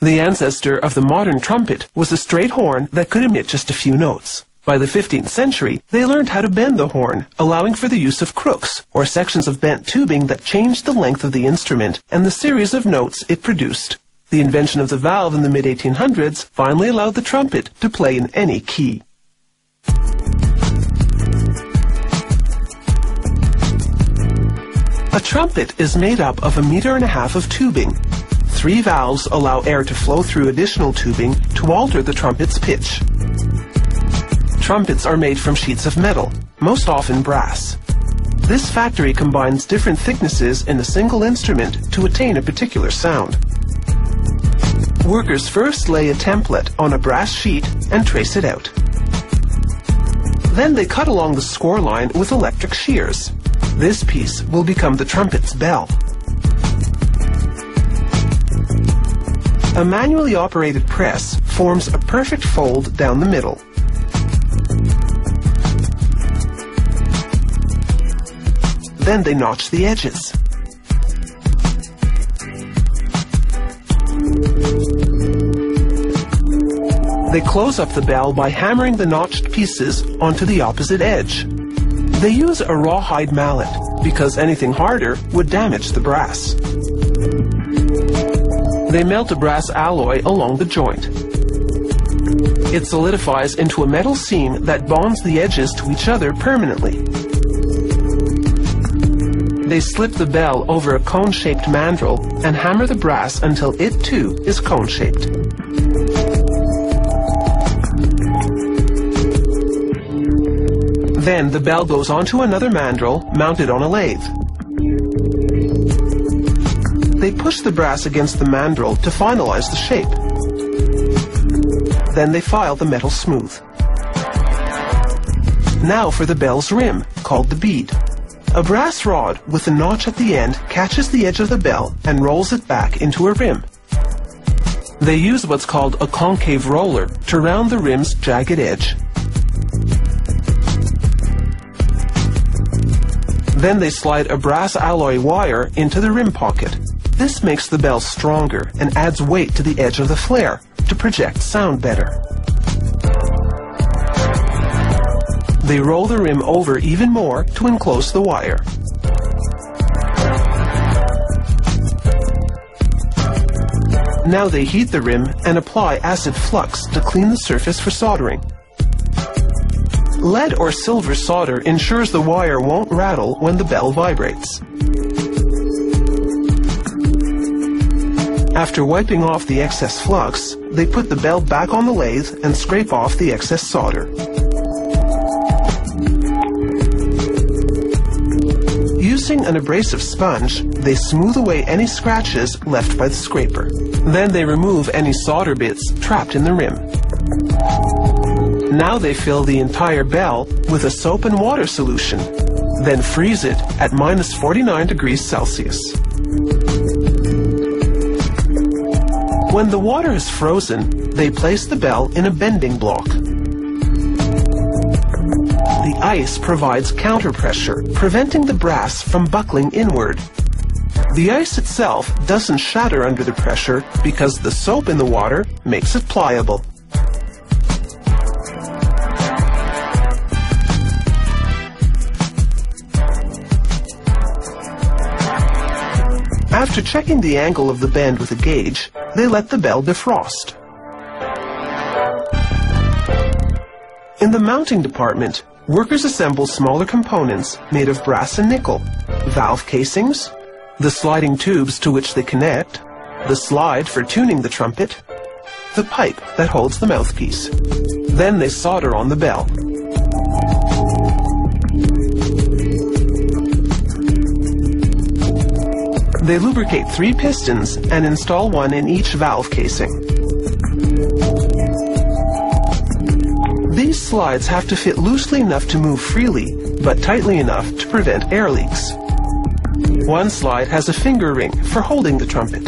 The ancestor of the modern trumpet was a straight horn that could emit just a few notes. By the 15th century, they learned how to bend the horn, allowing for the use of crooks, or sections of bent tubing that changed the length of the instrument and the series of notes it produced. The invention of the valve in the mid-1800s finally allowed the trumpet to play in any key. A trumpet is made up of 1.5 meters of tubing. 3 valves allow air to flow through additional tubing to alter the trumpet's pitch. Trumpets are made from sheets of metal, most often brass. This factory combines different thicknesses in a single instrument to attain a particular sound. Workers first lay a template on a brass sheet and trace it out. Then they cut along the score line with electric shears. This piece will become the trumpet's bell. A manually operated press forms a perfect fold down the middle. Then they notch the edges. They close up the bell by hammering the notched pieces onto the opposite edge. They use a rawhide mallet because anything harder would damage the brass. They melt a brass alloy along the joint. It solidifies into a metal seam that bonds the edges to each other permanently. They slip the bell over a cone-shaped mandrel and hammer the brass until it too is cone-shaped. Then the bell goes onto another mandrel mounted on a lathe. They push the brass against the mandrel to finalize the shape. Then they file the metal smooth. Now for the bell's rim, called the bead. A brass rod with a notch at the end catches the edge of the bell and rolls it back into a rim. They use what's called a concave roller to round the rim's jagged edge. Then they slide a brass alloy wire into the rim pocket. This makes the bell stronger and adds weight to the edge of the flare to project sound better. They roll the rim over even more to enclose the wire. Now they heat the rim and apply acid flux to clean the surface for soldering. Lead or silver solder ensures the wire won't rattle when the bell vibrates. After wiping off the excess flux, they put the bell back on the lathe and scrape off the excess solder. Using an abrasive sponge, they smooth away any scratches left by the scraper. Then they remove any solder bits trapped in the rim. Now they fill the entire bell with a soap and water solution, then freeze it at -49 degrees Celsius. When the water is frozen, they place the bell in a bending block. The ice provides counterpressure, preventing the brass from buckling inward. The ice itself doesn't shatter under the pressure because the soap in the water makes it pliable. After checking the angle of the bend with a gauge, they let the bell defrost. In the mounting department, workers assemble smaller components made of brass and nickel, valve casings, the sliding tubes to which they connect, the slide for tuning the trumpet, the pipe that holds the mouthpiece. Then they solder on the bell. They lubricate 3 pistons and install one in each valve casing. These slides have to fit loosely enough to move freely, but tightly enough to prevent air leaks. One slide has a finger ring for holding the trumpet.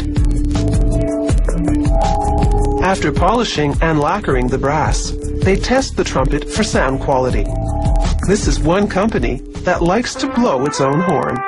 After polishing and lacquering the brass, they test the trumpet for sound quality. This is one company that likes to blow its own horn.